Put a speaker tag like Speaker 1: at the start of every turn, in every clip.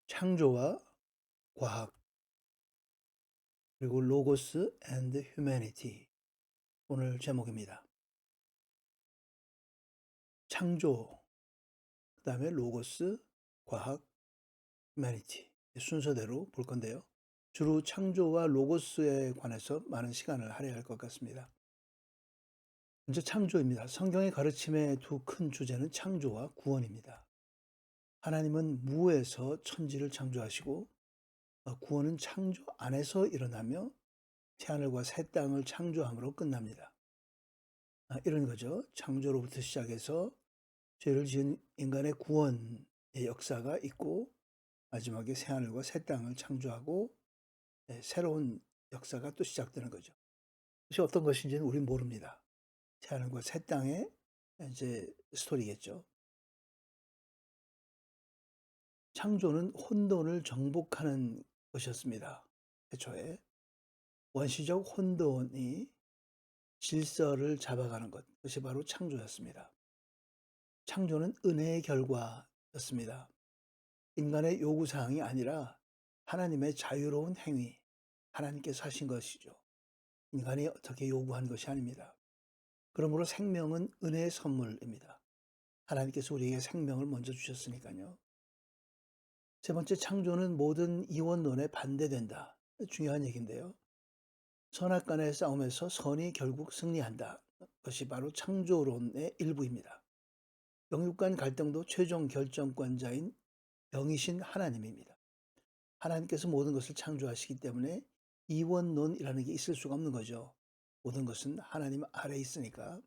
Speaker 1: 창조와 과학 그리고 로고스 앤드 휴머니티 오늘 제목입니다. 창조, 그다음에 로고스, 과학, 휴머니티 순서대로 볼 건데요. 주로 창조와 로고스에 관해서 많은 시간을 할애할 것 같습니다. 먼저 창조입니다. 성경의 가르침의 두 큰 주제는 창조와 구원입니다. 하나님은 무에서 천지를 창조하시고 구원은 창조 안에서 일어나며 새하늘과 새 땅을 창조함으로 끝납니다. 이런 거죠. 창조로부터 시작해서 죄를 지은 인간의 구원의 역사가 있고 마지막에 새하늘과 새 땅을 창조하고 새로운 역사가 또 시작되는 거죠. 그것이 어떤 것인지는 우리는 모릅니다. 새하늘과 새 땅의 이제 스토리겠죠. 창조는 혼돈을 정복하는 것이었습니다. 애초에 원시적 혼돈이 질서를 잡아가는 것, 그것이 바로 창조였습니다. 창조는 은혜의 결과였습니다. 인간의 요구사항이 아니라 하나님의 자유로운 행위, 하나님께서 하신 것이죠. 인간이 어떻게 요구한 것이 아닙니다. 그러므로 생명은 은혜의 선물입니다. 하나님께서 우리에게 생명을 먼저 주셨으니까요. 세 번째, 창조는 모든 이원론에 반대된다. 중요한 얘기인데요. 선악간의 싸움에서 선이 결국 승리한다. 그것이 바로 창조론의 일부입니다. 영육 간 갈등도 최종 결정권자인 영이신 하나님입니다. 하나님께서 모든 것을 창조하시기 때문에 이원론이라는 게 있을 수가 없는 거죠. 모든 것은 하나님 아래에 있으니까.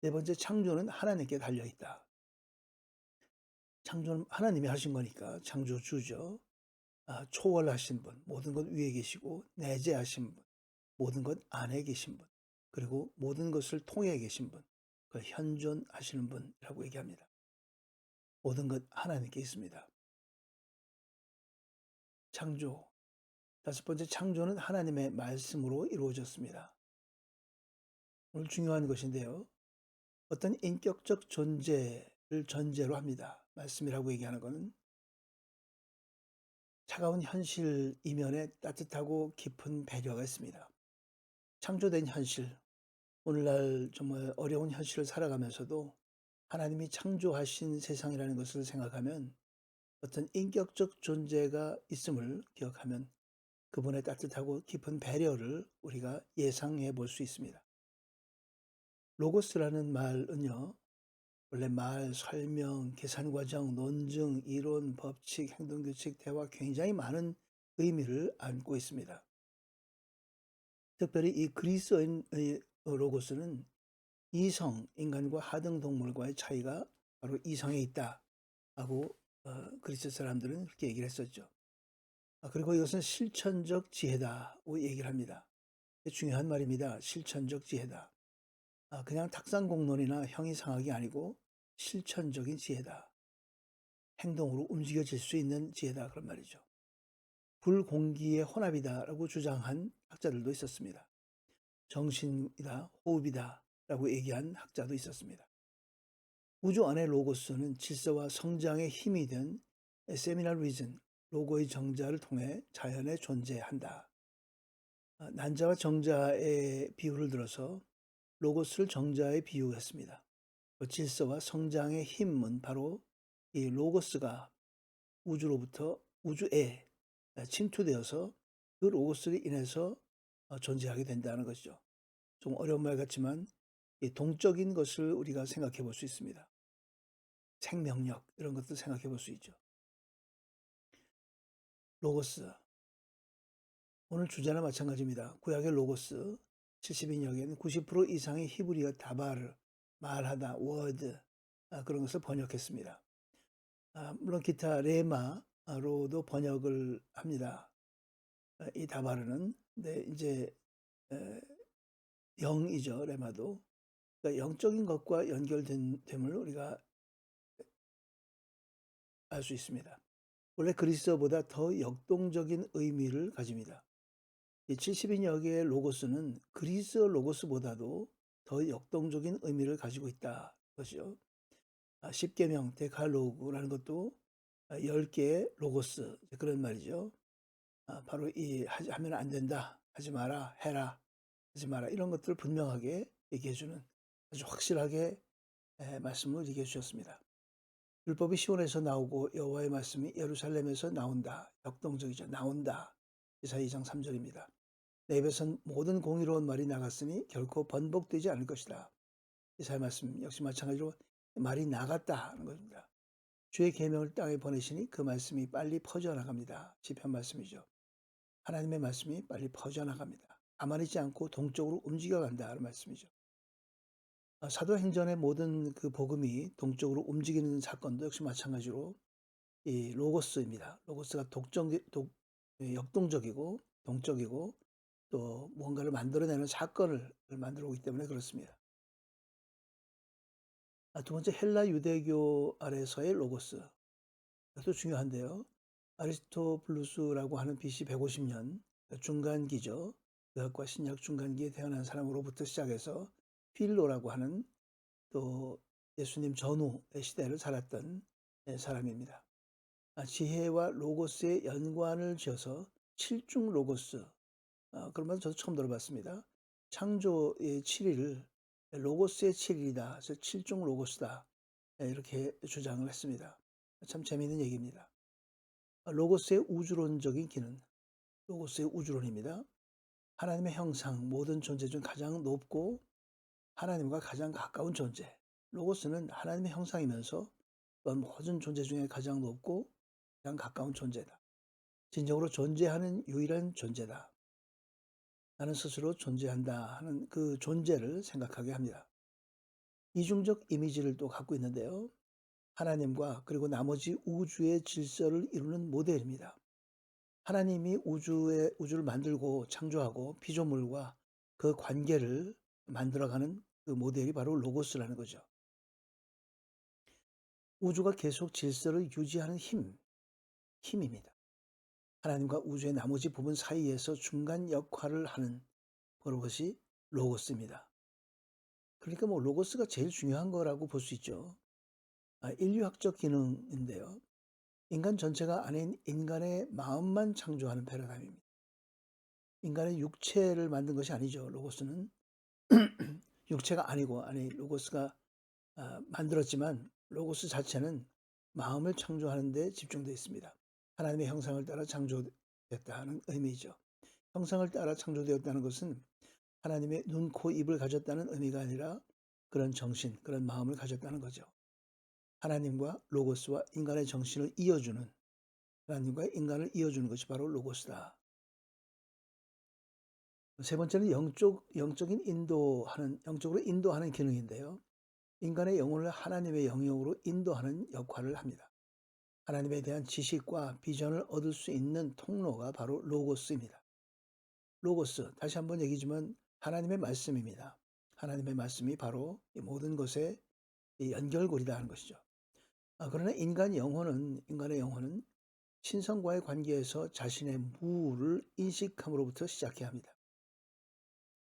Speaker 1: 네 번째, 창조는 하나님께 달려있다. 창조는 하나님이 하신 거니까 창조주죠. 초월하신 분, 모든 것 위에 계시고 내재하신 분, 모든 것 안에 계신 분, 그리고 모든 것을 통해 계신 분, 그 현존하시는 분이라고 얘기합니다. 모든 것 하나님께 있습니다. 창조. 다섯 번째, 창조는 하나님의 말씀으로 이루어졌습니다. 오늘 중요한 것인데요. 어떤 인격적 존재를 전제로 합니다. 말씀이라고 얘기하는 것은 차가운 현실 이면에 따뜻하고 깊은 배려가 있습니다. 창조된 현실, 오늘날 정말 어려운 현실을 살아가면서도 하나님이 창조하신 세상이라는 것을 생각하면 어떤 인격적 존재가 있음을 기억하면 그분의 따뜻하고 깊은 배려를 우리가 예상해 볼 수 있습니다. 로고스라는 말은요, 원래 말, 설명, 계산 과정, 논증, 이론, 법칙, 행동규칙, 대화 굉장히 많은 의미를 안고 있습니다. 특별히 이 그리스어인의 로고스는 이성, 인간과 하등 동물과의 차이가 바로 이성에 있다 하고 그리스 사람들은 그렇게 얘기를 했었죠. 그리고 이것은 실천적 지혜다고 얘기를 합니다. 중요한 말입니다. 실천적 지혜다. 그냥 탁상공론이나 형이상학이 아니고 실천적인 지혜다. 행동으로 움직여질 수 있는 지혜다 그런 말이죠. 불공기의 혼합이다라고 주장한 학자들도 있었습니다. 정신이다, 호흡이다 라고 얘기한 학자도 있었습니다. 우주 안의 로고스는 질서와 성장의 힘이 된 세미널 리즌, 로고의 정자를 통해 자연에 존재한다. 난자와 정자의 비유를 들어서 로고스를 정자에 비유했습니다. 그 질서와 성장의 힘은 바로 이 로고스가 우주로부터 우주에 침투되어서 그 로고스로 인해서 존재하게 된다는 것이죠. 좀 어려운 말 같지만 이 동적인 것을 우리가 생각해 볼 수 있습니다. 생명력 이런 것도 생각해 볼 수 있죠. 로고스. 오늘 주제나 마찬가지입니다. 구약의 로고스 70인역에는 90% 이상의 히브리어 다바르, 말하다, 워드 그런 것을 번역했습니다. 물론 기타 레마로도 번역을 합니다. 이 다바르는 근데 이제 영이죠. 레마도. 그러니까 영적인 것과 연결됨을 우리가 알 수 있습니다. 원래 그리스어보다 더 역동적인 의미를 가집니다. 이 70인역의 로고스는 그리스어 로고스보다도 더 역동적인 의미를 가지고 있다. 것이죠. 십계명 데칼로그라는 것도 10개의 로고스 그런 말이죠. 바로 이 하면 안 된다, 하지 마라, 해라, 하지 마라 이런 것들을 분명하게 얘기해 주는 아주 확실하게 말씀을 얘기해 주셨습니다. 율법이 시온에서 나오고 여호와의 말씀이 예루살렘에서 나온다. 역동적이죠. 나온다. 이사야 2장 3절입니다. 내 입에선 모든 공의로운 말이 나갔으니 결코 번복되지 않을 것이다. 이사야 말씀 역시 마찬가지로 말이 나갔다 하는 것입니다. 주의 계명을 땅에 보내시니 그 말씀이 빨리 퍼져나갑니다. 시편 말씀이죠. 하나님의 말씀이 빨리 퍼져나갑니다. 가만히 있지 않고 동쪽으로 움직여간다는 말씀이죠. 사도행전의 모든 그 복음이 동쪽으로 움직이는 사건도 역시 마찬가지로 이 로고스입니다. 로고스가 역동적이고 동적이고 또 뭔가를 만들어내는 사건을 만들어 오기 때문에 그렇습니다. 두 번째 헬라 유대교 아래서의 로고스. 이것도 중요한데요. 아리스토블루스라고 하는 BC 150년 중간기죠. 구약과 신약 중간기에 태어난 사람으로부터 시작해서 필로라고 하는 또 예수님 전후의 시대를 살았던 사람입니다. 지혜와 로고스의 연관을 지어서 칠중 로고스, 그런 말 저도 처음 들어봤습니다. 창조의 7일, 로고스의 7일이다. 그래서 칠중 로고스다. 이렇게 주장을 했습니다. 참 재미있는 얘기입니다. 로고스의 우주론적인 기능, 로고스의 우주론입니다. 하나님의 형상, 모든 존재 중 가장 높고 하나님과 가장 가까운 존재. 로고스는 하나님의 형상이면서 또한 모든 존재 중에 가장 높고 가장 가까운 존재다. 진정으로 존재하는 유일한 존재다. 나는 스스로 존재한다 하는 그 존재를 생각하게 합니다. 이중적 이미지를 또 갖고 있는데요. 하나님과 그리고 나머지 우주의 질서를 이루는 모델입니다. 하나님이 우주를 만들고 창조하고 피조물과 그 관계를 만들어가는 그 모델이 바로 로고스라는 거죠. 우주가 계속 질서를 유지하는 힘입니다. 하나님과 우주의 나머지 부분 사이에서 중간 역할을 하는 그것이 로고스입니다. 그러니까 뭐 로고스가 제일 중요한 거라고 볼 수 있죠. 인류학적 기능인데요. 인간 전체가 아닌 인간의 마음만 창조하는 패러다임입니다. 인간의 육체를 만든 것이 아니죠. 로고스는 육체가 아니고 로고스가 만들었지만 로고스 자체는 마음을 창조하는 데 집중되어 있습니다. 하나님의 형상을 따라 창조됐다는 의미죠. 형상을 따라 창조되었다는 것은 하나님의 눈, 코, 입을 가졌다는 의미가 아니라 그런 정신, 그런 마음을 가졌다는 거죠. 하나님과 로고스와 인간의 정신을 이어주는, 하나님과 인간을 이어주는 것이 바로 로고스다. 세 번째는 영적으로 인도하는 기능인데요. 인간의 영혼을 하나님의 영역으로 인도하는 역할을 합니다. 하나님에 대한 지식과 비전을 얻을 수 있는 통로가 바로 로고스입니다. 로고스, 다시 한번 얘기지만 하나님의 말씀입니다. 하나님의 말씀이 바로 이 모든 것의 연결고리다 하는 것이죠. 그러나 인간의 영혼은 신성과의 관계에서 자신의 무를 인식함으로부터 시작해야 합니다.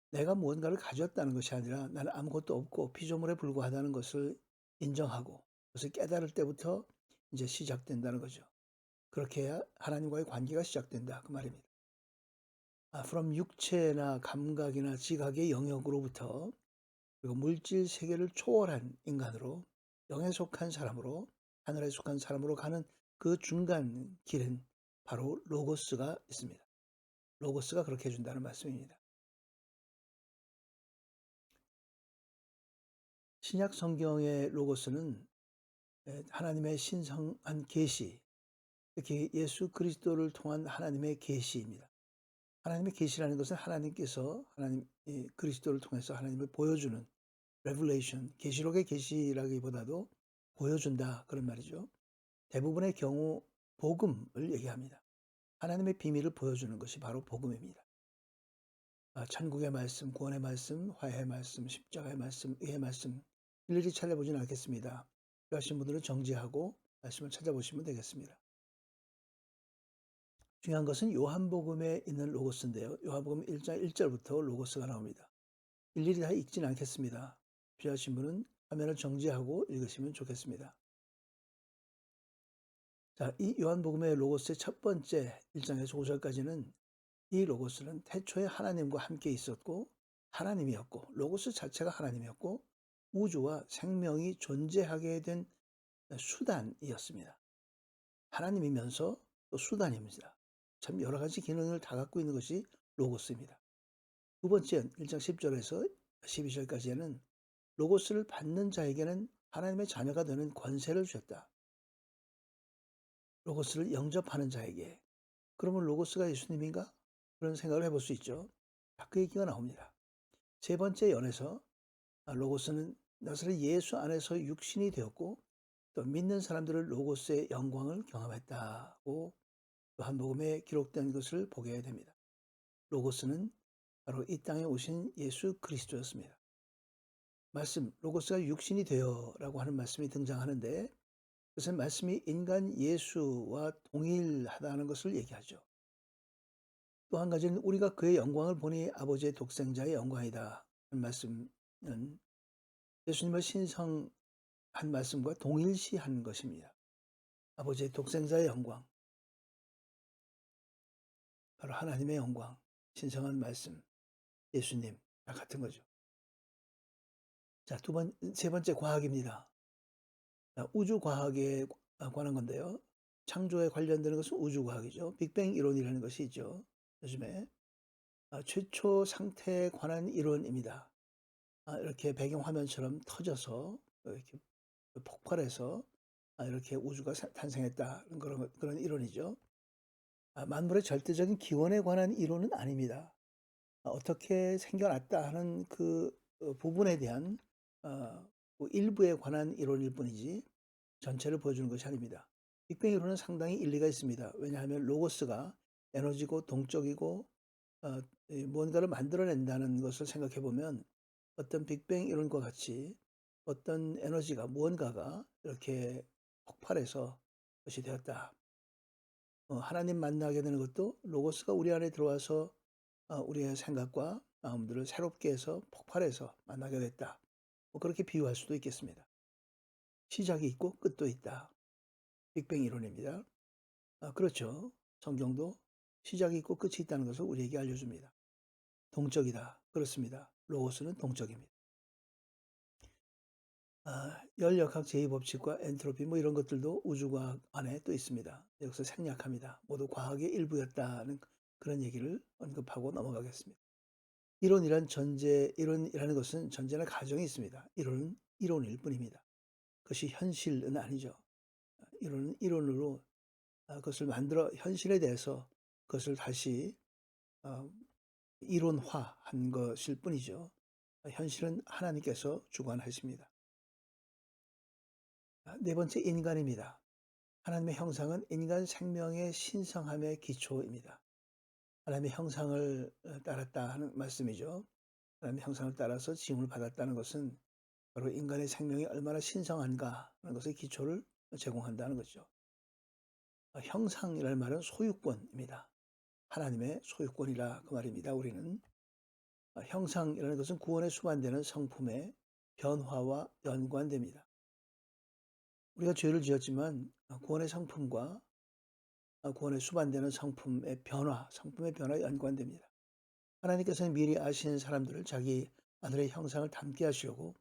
Speaker 1: 내가 무언가를 가졌다는 것이 아니라 나는 아무것도 없고 피조물에 불과하다는 것을 인정하고 그것을 깨달을 때부터 이제 시작된다는 거죠. 그렇게 해야 하나님과의 관계가 시작된다 그 말입니다. from 육체나 감각이나 지각의 영역으로부터 그리고 물질 세계를 초월한 인간으로 영에 속한 사람으로 하늘에 속한 사람으로 가는 그 중간 길은 바로 로고스가 있습니다. 로고스가 그렇게 해준다는 말씀입니다. 신약 성경의 로고스는 하나님의 신성한 계시, 특히 예수 그리스도를 통한 하나님의 계시입니다. 하나님의 계시라는 것은 하나님께서 그리스도를 통해서 하나님을 보여주는 레블레이션, 계시록의 계시라기보다도 보여준다 그런 말이죠. 대부분의 경우 복음을 얘기합니다. 하나님의 비밀을 보여주는 것이 바로 복음입니다. 천국의 말씀, 구원의 말씀, 화해의 말씀, 십자가의 말씀, 의의 말씀 일일이 찾아보지는 않겠습니다. 필요하신 분들은 정지하고 말씀을 찾아보시면 되겠습니다. 중요한 것은 요한복음에 있는 로고스인데요. 요한복음 1장 1절부터 로고스가 나옵니다. 일일이 다 읽지는 않겠습니다. 필요하신 분은 화면을 정지하고 읽으시면 좋겠습니다. 자, 이 요한복음의 로고스의 첫 번째 1장에서 5절까지는 이 로고스는 태초에 하나님과 함께 있었고 하나님이었고 로고스 자체가 하나님이었고 우주와 생명이 존재하게 된 수단이었습니다. 하나님이면서 또 수단입니다. 참 여러 가지 기능을 다 갖고 있는 것이 로고스입니다. 두 번째 1장 10절에서 12절까지는 로고스를 받는 자에게는 하나님의 자녀가 되는 권세를 주셨다. 로고스를 영접하는 자에게. 그러면 로고스가 예수님인가? 그런 생각을 해볼 수 있죠. 그 얘기가 나옵니다. 세 번째 연에서 로고스는 나사렛 예수 안에서 육신이 되었고 또 믿는 사람들을 로고스의 영광을 경험했다고 요한복음에 기록된 것을 보게 됩니다. 로고스는 바로 이 땅에 오신 예수 그리스도였습니다. 말씀, 로고스가 육신이 되어라고 하는 말씀이 등장하는데 그것은 말씀이 인간 예수와 동일하다는 것을 얘기하죠. 또 한 가지는 우리가 그의 영광을 보니 아버지의 독생자의 영광이다 하는 말씀은 예수님을 신성한 말씀과 동일시한 것입니다. 아버지의 독생자의 영광, 바로 하나님의 영광, 신성한 말씀, 예수님 다 같은 거죠. 자, 세 번째 과학입니다. 우주 과학에 관한 건데요. 창조에 관련되는 것은 우주 과학이죠. 빅뱅 이론이라는 것이 있죠. 요즘에 최초 상태에 관한 이론입니다. 이렇게 배경 화면처럼 터져서 이렇게 폭발해서 이렇게 우주가 탄생했다 그런 이론이죠. 만물의 절대적인 기원에 관한 이론은 아닙니다. 어떻게 생겨났다 하는 그 부분에 대한 그 일부에 관한 이론일 뿐이지 전체를 보여주는 것이 아닙니다. 빅뱅 이론은 상당히 일리가 있습니다. 왜냐하면 로고스가 에너지고 동적이고 뭔가를 만들어낸다는 것을 생각해 보면 어떤 빅뱅 이론과 같이 어떤 에너지가 무언가가 이렇게 폭발해서 것이 되었다. 하나님 만나게 되는 것도 로고스가 우리 안에 들어와서 우리의 생각과 마음들을 새롭게 해서 폭발해서 만나게 됐다. 그렇게 비유할 수도 있겠습니다. 시작이 있고 끝도 있다. 빅뱅 이론입니다. 그렇죠. 성경도 시작이 있고 끝이 있다는 것을 우리에게 알려줍니다. 동적이다. 그렇습니다. 로고스는 동적입니다. 열역학 제2법칙과 엔트로피 이런 것들도 우주과학 안에 또 있습니다. 여기서 생략합니다. 모두 과학의 일부였다는 그런 얘기를 언급하고 넘어가겠습니다. 이론이라는 것은 전제나 가정이 있습니다. 이론은 이론일 뿐입니다. 그것이 현실은 아니죠. 이론은 이론으로 그것을 만들어 현실에 대해서 그것을 다시 이론화한 것일 뿐이죠. 현실은 하나님께서 주관하십니다. 네 번째 인간입니다. 하나님의 형상은 인간 생명의 신성함의 기초입니다. 하나님의 형상을 따랐다 하는 말씀이죠. 하나님의 형상을 따라서 지음을 받았다는 것은 바로 인간의 생명이 얼마나 신성한가 하는 것의 기초를 제공한다는 것이죠. 형상이라는 말은 소유권입니다. 하나님의 소유권이라 그 말입니다. 우리는 형상이라는 것은 구원에 수반되는 성품의 변화와 연관됩니다. 우리가 죄를 지었지만 구원의 성품과 구원에 수반되는 성품의 변화와 연관됩니다. 하나님께서는 미리 아신 사람들을 자기 아들의 형상을 닮게 하시려고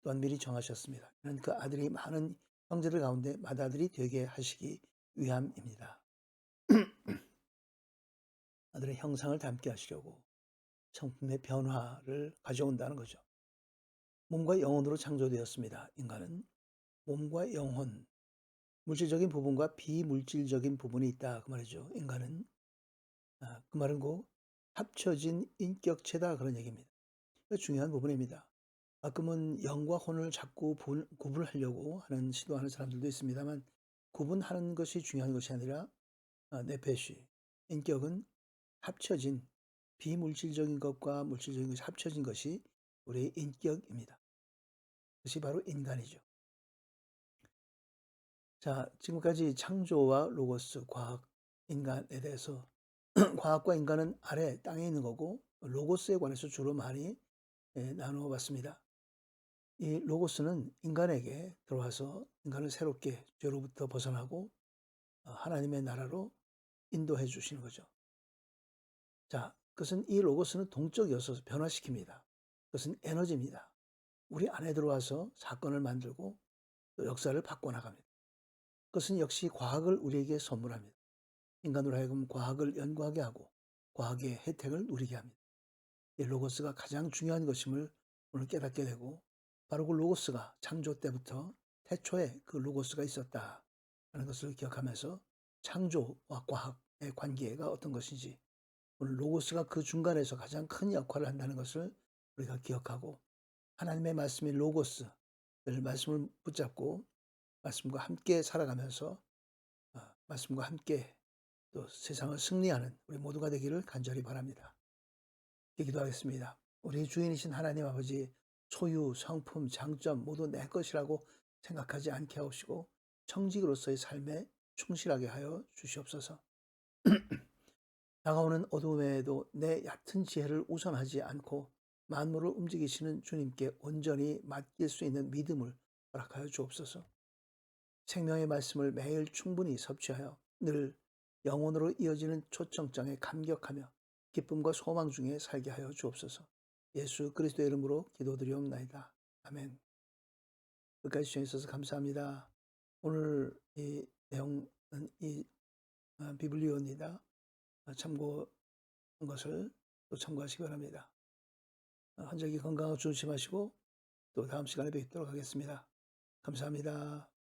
Speaker 1: 또한 미리 정하셨습니다. 이는 그 아들이 많은 형제들 가운데 맏아들이 되게 하시기 위함입니다. 아들의 형상을 닮게 하시려고 성품의 변화를 가져온다는 거죠. 몸과 영혼으로 창조되었습니다. 인간은 몸과 영혼, 물질적인 부분과 비물질적인 부분이 있다 그 말이죠. 인간은 그 말은 곧 합쳐진 인격체다 그런 얘기입니다. 중요한 부분입니다. 가끔은 영과 혼을 자꾸 구분하려고 하는 시도하는 사람들도 있습니다만 구분하는 것이 중요한 것이 아니라 네페시, 인격은 합쳐진 비물질적인 것과 물질적인 것이 합쳐진 것이 우리의 인격입니다. 그것이 바로 인간이죠. 자, 지금까지 창조와 로고스, 과학, 인간에 대해서 과학과 인간은 아래 땅에 있는 거고 로고스에 관해서 주로 많이 나누어 봤습니다. 이 로고스는 인간에게 들어와서 인간을 새롭게 죄로부터 벗어나고 하나님의 나라로 인도해 주시는 거죠. 자, 그것은 이 로고스는 동적이어서 변화시킵니다. 그것은 에너지입니다. 우리 안에 들어와서 사건을 만들고 또 역사를 바꿔나갑니다. 그것은 역시 과학을 우리에게 선물합니다. 인간으로 하여금 과학을 연구하게 하고 과학의 혜택을 누리게 합니다. 이 로고스가 가장 중요한 것임을 오늘 깨닫게 되고, 바로 그 로고스가 창조 때부터 태초에 그 로고스가 있었다 하는 것을 기억하면서 창조와 과학의 관계가 어떤 것인지, 오늘 로고스가 그 중간에서 가장 큰 역할을 한다는 것을 우리가 기억하고, 하나님의 말씀인 로고스, 늘 말씀을 붙잡고 말씀과 함께 살아가면서 말씀과 함께 또 세상을 승리하는 우리 모두가 되기를 간절히 바랍니다. 기도하겠습니다. 우리 주인이신 하나님 아버지, 소유, 성품, 장점 모두 내 것이라고 생각하지 않게 하시고 청직으로서의 삶에 충실하게 하여 주시옵소서. 다가오는 어둠에도 내 얕은 지혜를 우선하지 않고 만물을 움직이시는 주님께 온전히 맡길 수 있는 믿음을 허락하여 주옵소서. 생명의 말씀을 매일 충분히 섭취하여 늘 영혼으로 이어지는 초청장에 감격하며 기쁨과 소망 중에 살게 하여 주옵소서. 예수 그리스도의 이름으로 기도드리옵나이다. 아멘. 끝까지 시청해주셔서 감사합니다. 오늘 이 내용은 이 비블리오입니다. 참고한 것을 또 참고하시기 바랍니다. 한절기 건강하고 조심하시고 또 다음 시간에 뵙도록 하겠습니다. 감사합니다.